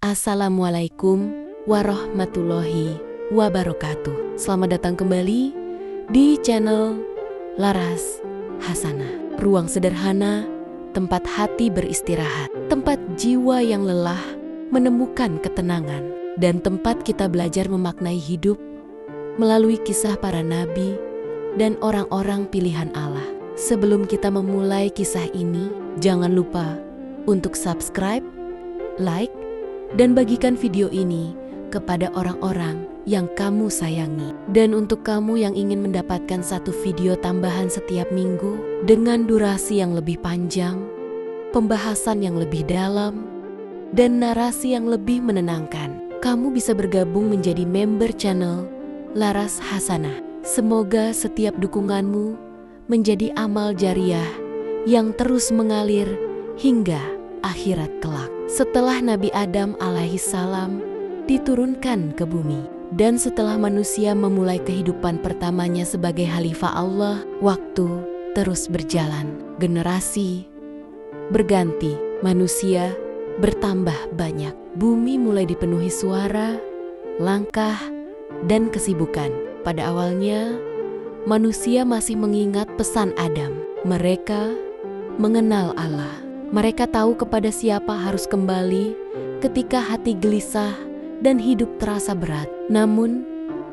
Assalamualaikum warahmatullahi wabarakatuh. Selamat datang kembali di channel Laras Hasanah. Ruang sederhana, tempat hati beristirahat, tempat jiwa yang lelah menemukan ketenangan, dan tempat kita belajar memaknai hidup melalui kisah para nabi dan orang-orang pilihan Allah. Sebelum kita memulai kisah ini, jangan lupa untuk subscribe, like, dan bagikan video ini kepada orang-orang yang kamu sayangi. Dan untuk kamu yang ingin mendapatkan satu video tambahan setiap minggu dengan durasi yang lebih panjang, pembahasan yang lebih dalam, dan narasi yang lebih menenangkan, kamu bisa bergabung menjadi member channel Laras Hasanah. Semoga setiap dukunganmu menjadi amal jariah yang terus mengalir hingga akhirat kelak. Setelah Nabi Adam alaihissalam diturunkan ke bumi, dan setelah manusia memulai kehidupan pertamanya sebagai khalifah Allah, waktu terus berjalan. Generasi berganti, manusia bertambah banyak. Bumi mulai dipenuhi suara, langkah, dan kesibukan. Pada awalnya, manusia masih mengingat pesan Adam. Mereka mengenal Allah. Mereka tahu kepada siapa harus kembali ketika hati gelisah dan hidup terasa berat. Namun,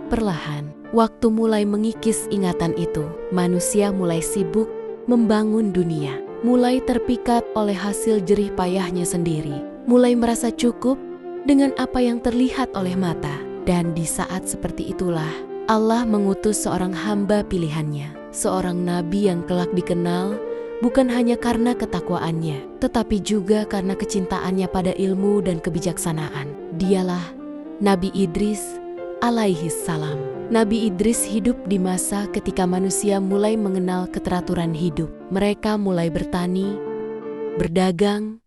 perlahan, waktu mulai mengikis ingatan itu. Manusia mulai sibuk membangun dunia, mulai terpikat oleh hasil jerih payahnya sendiri, mulai merasa cukup dengan apa yang terlihat oleh mata. Dan di saat seperti itulah, Allah mengutus seorang hamba pilihannya, seorang nabi yang kelak dikenal bukan hanya karena ketakwaannya, tetapi juga karena kecintaannya pada ilmu dan kebijaksanaan. Dialah Nabi Idris alaihissalam. Nabi Idris hidup di masa ketika manusia mulai mengenal keteraturan hidup. Mereka mulai bertani, berdagang,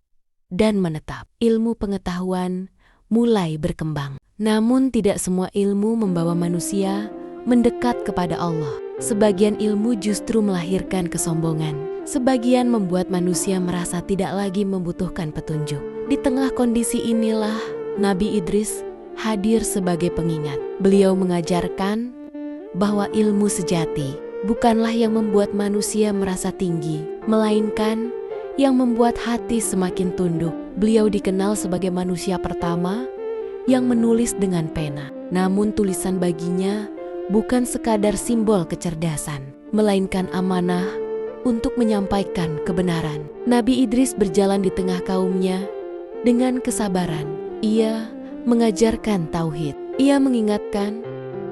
dan menetap. Ilmu pengetahuan mulai berkembang. Namun tidak semua ilmu membawa manusia mendekat kepada Allah. Sebagian ilmu justru melahirkan kesombongan. Sebagian membuat manusia merasa tidak lagi membutuhkan petunjuk. Di tengah kondisi inilah Nabi Idris hadir sebagai pengingat. Beliau mengajarkan bahwa ilmu sejati bukanlah yang membuat manusia merasa tinggi, melainkan yang membuat hati semakin tunduk. Beliau dikenal sebagai manusia pertama yang menulis dengan pena. Namun tulisan baginya bukan sekadar simbol kecerdasan, melainkan amanah untuk menyampaikan kebenaran. Nabi Idris berjalan di tengah kaumnya dengan kesabaran. Ia mengajarkan tauhid. Ia mengingatkan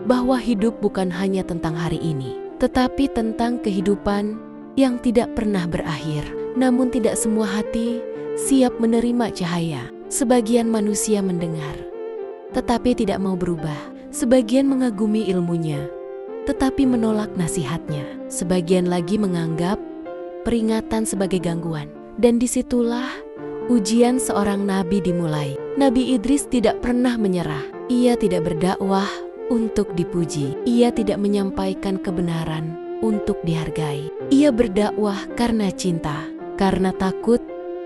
bahwa hidup bukan hanya tentang hari ini, tetapi tentang kehidupan yang tidak pernah berakhir. Namun tidak semua hati siap menerima cahaya. Sebagian manusia mendengar, tetapi tidak mau berubah. Sebagian mengagumi ilmunya, tetapi menolak nasihatnya. Sebagian lagi menganggap peringatan sebagai gangguan. Dan disitulah ujian seorang nabi dimulai. Nabi Idris tidak pernah menyerah. Ia tidak berdakwah untuk dipuji. Ia tidak menyampaikan kebenaran untuk dihargai. Ia berdakwah karena cinta, karena takut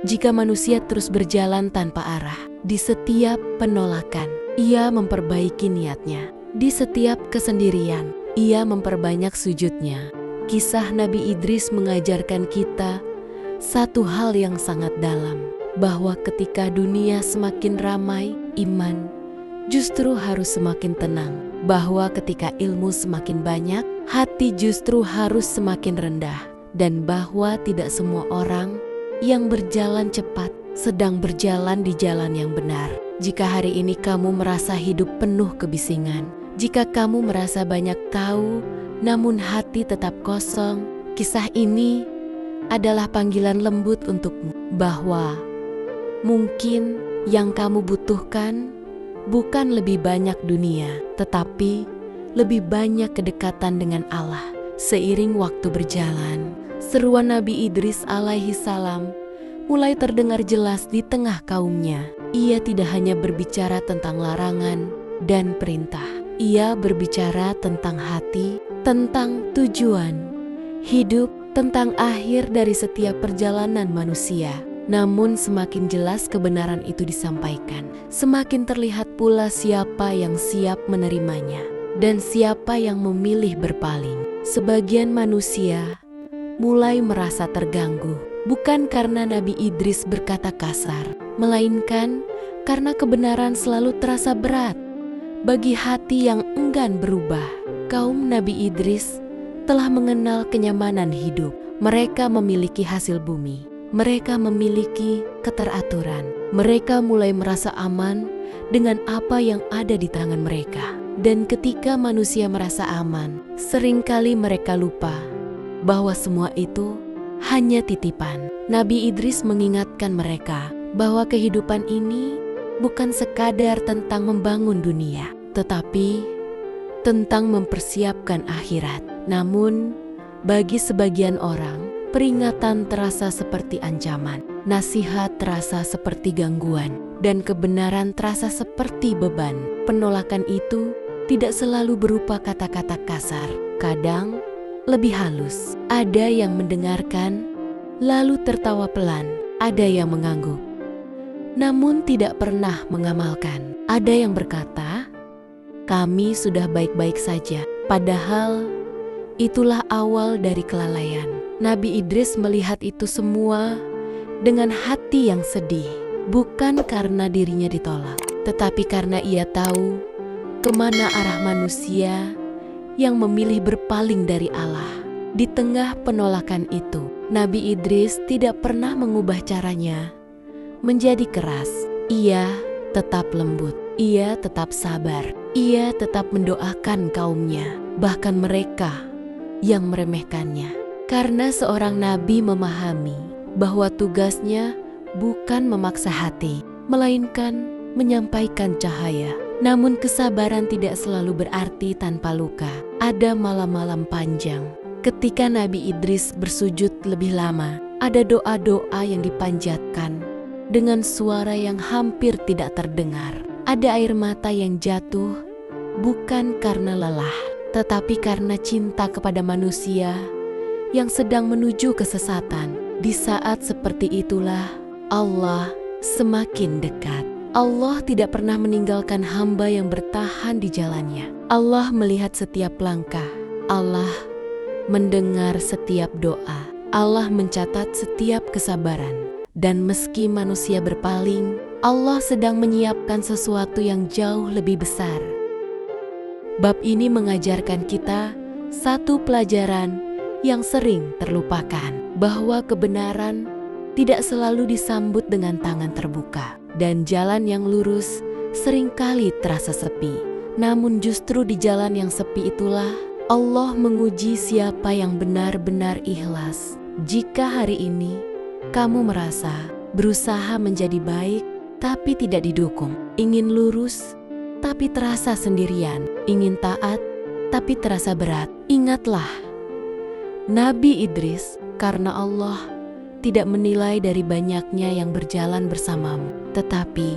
jika manusia terus berjalan tanpa arah. Di setiap penolakan, ia memperbaiki niatnya. Di setiap kesendirian, ia memperbanyak sujudnya. Kisah Nabi Idris mengajarkan kita satu hal yang sangat dalam, bahwa ketika dunia semakin ramai, iman justru harus semakin tenang. Bahwa ketika ilmu semakin banyak, hati justru harus semakin rendah. Dan bahwa tidak semua orang yang berjalan cepat sedang berjalan di jalan yang benar. Jika hari ini kamu merasa hidup penuh kebisingan, jika kamu merasa banyak tahu, namun hati tetap kosong, kisah ini adalah panggilan lembut untukmu, bahwa mungkin yang kamu butuhkan bukan lebih banyak dunia, tetapi lebih banyak kedekatan dengan Allah. Seiring waktu berjalan, seruan Nabi Idris alaihissalam mulai terdengar jelas di tengah kaumnya. Ia tidak hanya berbicara tentang larangan dan perintah. Ia berbicara tentang hati, tentang tujuan hidup, tentang akhir dari setiap perjalanan manusia. Namun semakin jelas kebenaran itu disampaikan, semakin terlihat pula siapa yang siap menerimanya dan siapa yang memilih berpaling. Sebagian manusia mulai merasa terganggu, bukan karena Nabi Idris berkata kasar, melainkan karena kebenaran selalu terasa berat bagi hati yang enggan berubah. Kaum Nabi Idris telah mengenal kenyamanan hidup. Mereka memiliki hasil bumi. Mereka memiliki keteraturan. Mereka mulai merasa aman dengan apa yang ada di tangan mereka. Dan ketika manusia merasa aman, seringkali mereka lupa bahwa semua itu hanya titipan. Nabi Idris mengingatkan mereka bahwa kehidupan ini bukan sekadar tentang membangun dunia, tetapi tentang mempersiapkan akhirat. Namun, bagi sebagian orang, peringatan terasa seperti ancaman, nasihat terasa seperti gangguan, dan kebenaran terasa seperti beban. Penolakan itu tidak selalu berupa kata-kata kasar, kadang lebih halus. Ada yang mendengarkan, lalu tertawa pelan. Ada yang mengangguk, namun tidak pernah mengamalkan. Ada yang berkata, "Kami sudah baik-baik saja," padahal itulah awal dari kelalaian. Nabi Idris melihat itu semua dengan hati yang sedih, bukan karena dirinya ditolak, tetapi karena ia tahu kemana arah manusia yang memilih berpaling dari Allah. Di tengah penolakan itu, Nabi Idris tidak pernah mengubah caranya menjadi keras. Ia tetap lembut, ia tetap sabar, ia tetap mendoakan kaumnya, bahkan mereka yang meremehkannya. Karena seorang nabi memahami bahwa tugasnya bukan memaksa hati, melainkan menyampaikan cahaya. Namun kesabaran tidak selalu berarti tanpa luka. Ada malam-malam panjang ketika Nabi Idris bersujud lebih lama. Ada doa-doa yang dipanjatkan dengan suara yang hampir tidak terdengar. Ada air mata yang jatuh bukan karena lelah, tetapi karena cinta kepada manusia yang sedang menuju kesesatan. Di saat seperti itulah Allah semakin dekat. Allah tidak pernah meninggalkan hamba yang bertahan di jalannya. Allah melihat setiap langkah. Allah mendengar setiap doa. Allah mencatat setiap kesabaran. Dan meski manusia berpaling, Allah sedang menyiapkan sesuatu yang jauh lebih besar. Bab ini mengajarkan kita satu pelajaran yang sering terlupakan, bahwa kebenaran tidak selalu disambut dengan tangan terbuka, dan jalan yang lurus seringkali terasa sepi. Namun justru di jalan yang sepi itulah Allah menguji siapa yang benar-benar ikhlas. Jika hari ini kamu merasa berusaha menjadi baik tapi tidak didukung, ingin lurus tapi terasa sendirian, ingin taat tapi terasa berat, ingatlah Nabi Idris, karena Allah tidak menilai dari banyaknya yang berjalan bersamamu, tetapi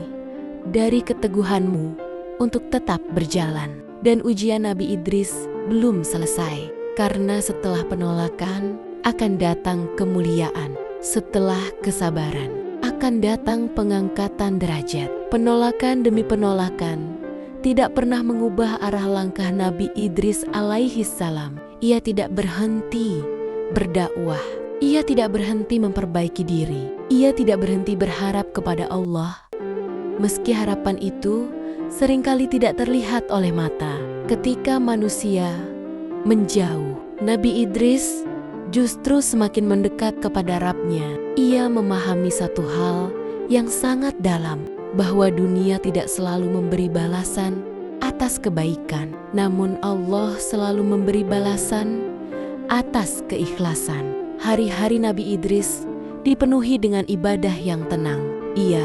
dari keteguhanmu untuk tetap berjalan. Dan ujian Nabi Idris belum selesai, karena setelah penolakan akan datang kemuliaan. Setelah kesabaran akan datang pengangkatan derajat. Penolakan demi penolakan tidak pernah mengubah arah langkah Nabi Idris alaihi salam. Ia tidak berhenti berdakwah. Ia tidak berhenti memperbaiki diri. Ia tidak berhenti berharap kepada Allah. Meski harapan itu seringkali tidak terlihat oleh mata. Ketika manusia menjauh, Nabi Idris justru semakin mendekat kepada Rabb-Nya. Ia memahami satu hal yang sangat dalam, bahwa dunia tidak selalu memberi balasan atas kebaikan, namun Allah selalu memberi balasan atas keikhlasan. Hari-hari Nabi Idris dipenuhi dengan ibadah yang tenang. Ia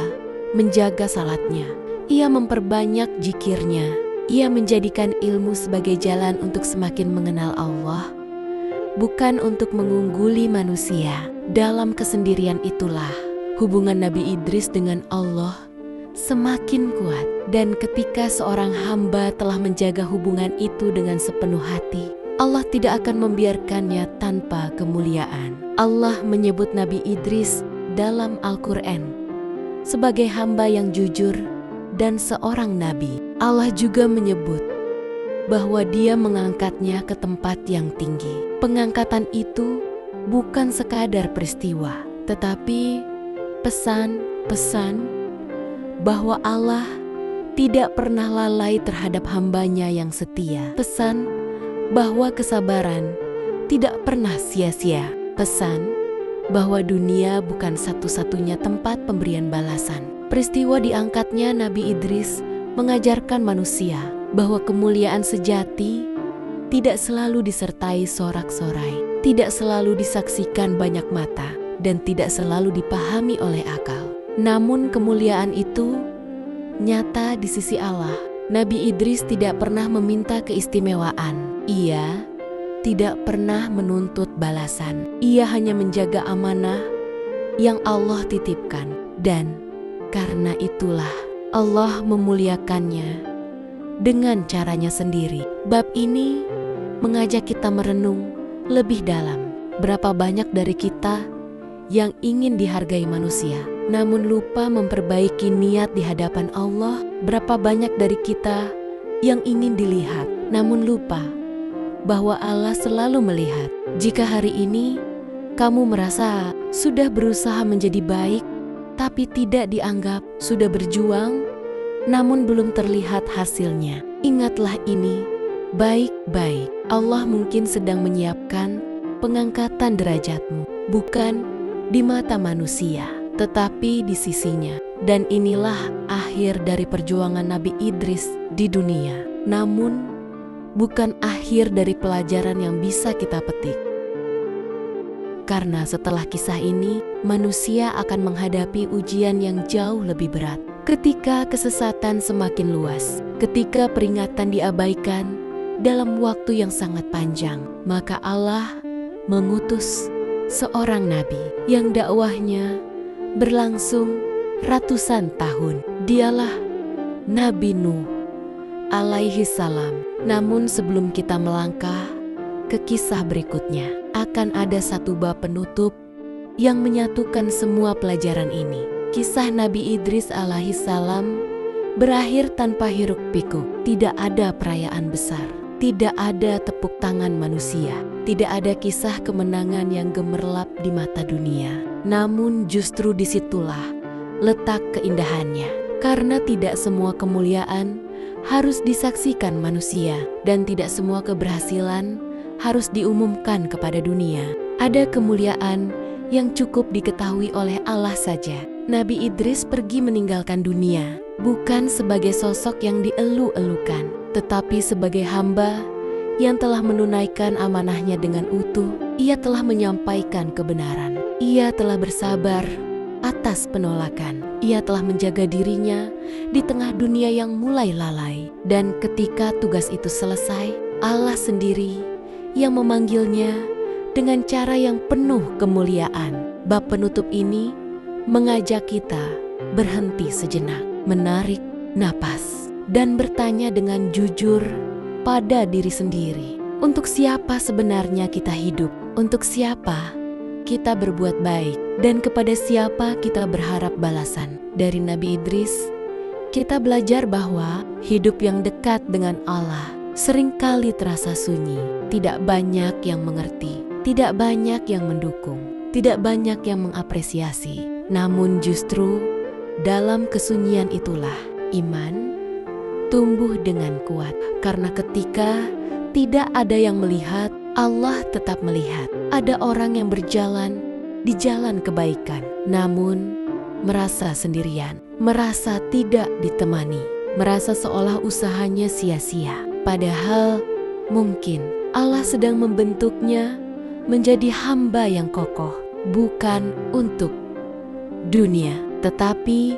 menjaga salatnya, ia memperbanyak zikirnya, ia menjadikan ilmu sebagai jalan untuk semakin mengenal Allah, bukan untuk mengungguli manusia. Dalam kesendirian itulah hubungan Nabi Idris dengan Allah semakin kuat. Dan ketika seorang hamba telah menjaga hubungan itu dengan sepenuh hati, Allah tidak akan membiarkannya tanpa kemuliaan. Allah menyebut Nabi Idris dalam Al-Quran sebagai hamba yang jujur dan seorang nabi. Allah juga menyebut bahwa Dia mengangkatnya ke tempat yang tinggi. Pengangkatan itu bukan sekadar peristiwa, tetapi pesan-pesan bahwa Allah tidak pernah lalai terhadap hambanya yang setia. Pesan bahwa kesabaran tidak pernah sia-sia. Pesan bahwa dunia bukan satu-satunya tempat pemberian balasan. Peristiwa diangkatnya Nabi Idris mengajarkan manusia bahwa kemuliaan sejati tidak selalu disertai sorak-sorai, tidak selalu disaksikan banyak mata, dan tidak selalu dipahami oleh akal. Namun kemuliaan itu nyata di sisi Allah. Nabi Idris tidak pernah meminta keistimewaan. Ia tidak pernah menuntut balasan. Ia hanya menjaga amanah yang Allah titipkan. Dan karena itulah Allah memuliakannya dengan caranya sendiri. Bab ini mengajak kita merenung lebih dalam. Berapa banyak dari kita yang ingin dihargai manusia, namun lupa memperbaiki niat di hadapan Allah. Berapa banyak dari kita yang ingin dilihat, namun lupa bahwa Allah selalu melihat. Jika hari ini kamu merasa sudah berusaha menjadi baik, tapi tidak dianggap, sudah berjuang, namun belum terlihat hasilnya, ingatlah ini baik-baik. Allah mungkin sedang menyiapkan pengangkatan derajatmu, bukan di mata manusia, tetapi di sisinya. Dan inilah akhir dari perjuangan Nabi Idris di dunia. Namun, bukan akhir dari pelajaran yang bisa kita petik. Karena setelah kisah ini, manusia akan menghadapi ujian yang jauh lebih berat. Ketika kesesatan semakin luas, ketika peringatan diabaikan dalam waktu yang sangat panjang, maka Allah mengutus seorang nabi yang dakwahnya berlangsung ratusan tahun. Dialah Nabi Nuh alaihi salam. Namun sebelum kita melangkah ke kisah berikutnya, akan ada satu bab penutup yang menyatukan semua pelajaran ini. Kisah Nabi Idris alaihi salam berakhir tanpa hiruk pikuk. Tidak ada perayaan besar, tidak ada tepuk tangan manusia, tidak ada kisah kemenangan yang gemerlap di mata dunia. Namun justru disitulah letak keindahannya. Karena tidak semua kemuliaan harus disaksikan manusia, dan tidak semua keberhasilan harus diumumkan kepada dunia. Ada kemuliaan yang cukup diketahui oleh Allah saja. Nabi Idris pergi meninggalkan dunia bukan sebagai sosok yang dielu-elukan, tetapi sebagai hamba yang telah menunaikan amanahnya dengan utuh. Ia telah menyampaikan kebenaran. Ia telah bersabar atas penolakan. Ia telah menjaga dirinya di tengah dunia yang mulai lalai. Dan ketika tugas itu selesai, Allah sendiri yang memanggilnya dengan cara yang penuh kemuliaan. Bab penutup ini mengajak kita berhenti sejenak, menarik napas, dan bertanya dengan jujur pada diri sendiri. Untuk siapa sebenarnya kita hidup? Untuk siapa kita berbuat baik? Dan kepada siapa kita berharap balasan? Dari Nabi Idris, kita belajar bahwa hidup yang dekat dengan Allah seringkali terasa sunyi. Tidak banyak yang mengerti, tidak banyak yang mendukung, tidak banyak yang mengapresiasi. Namun justru dalam kesunyian itulah iman tumbuh dengan kuat. Karena ketika tidak ada yang melihat, Allah tetap melihat. Ada orang yang berjalan di jalan kebaikan, namun merasa sendirian, merasa tidak ditemani, merasa seolah usahanya sia-sia. Padahal mungkin Allah sedang membentuknya menjadi hamba yang kokoh, bukan untuk dunia, tetapi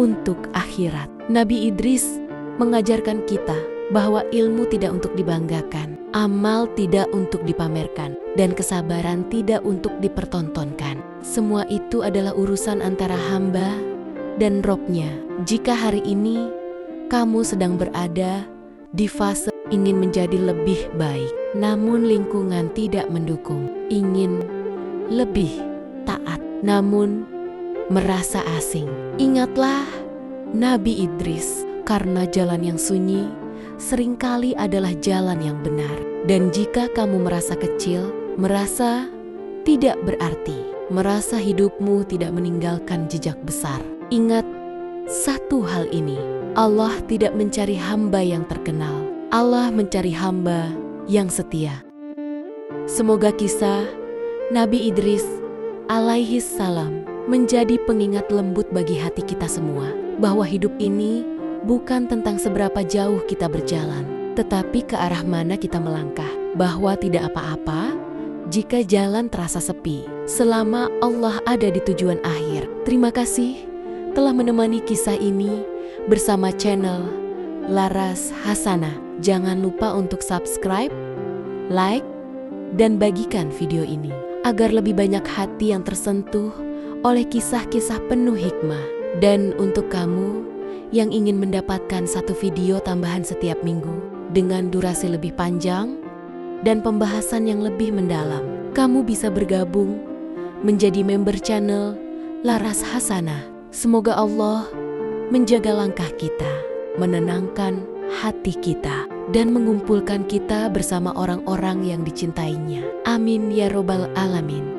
untuk akhirat. Nabi Idris mengajarkan kita bahwa ilmu tidak untuk dibanggakan, amal tidak untuk dipamerkan, dan kesabaran tidak untuk dipertontonkan. Semua itu adalah urusan antara hamba dan Robnya. Jika hari ini kamu sedang berada di fase ingin menjadi lebih baik, namun lingkungan tidak mendukung, ingin lebih taat, namun merasa asing. Ingatlah Nabi Idris, karena jalan yang sunyi seringkali adalah jalan yang benar. Dan jika kamu merasa kecil, merasa tidak berarti, merasa hidupmu tidak meninggalkan jejak besar, ingat satu hal ini: Allah tidak mencari hamba yang terkenal, Allah mencari hamba yang setia. Semoga kisah Nabi Idris alaihi salam menjadi pengingat lembut bagi hati kita semua, bahwa hidup ini bukan tentang seberapa jauh kita berjalan, tetapi ke arah mana kita melangkah. Bahwa tidak apa-apa jika jalan terasa sepi, selama Allah ada di tujuan akhir. Terima kasih telah menemani kisah ini bersama channel Laras Hasanah. Jangan lupa untuk subscribe, like, dan bagikan video ini, agar lebih banyak hati yang tersentuh oleh kisah-kisah penuh hikmah. Dan untuk kamu yang ingin mendapatkan satu video tambahan setiap minggu dengan durasi lebih panjang dan pembahasan yang lebih mendalam, kamu bisa bergabung menjadi member channel Laras Hasanah. Semoga Allah menjaga langkah kita, menenangkan hati kita, dan mengumpulkan kita bersama orang-orang yang dicintainya. Amin ya robbal alamin.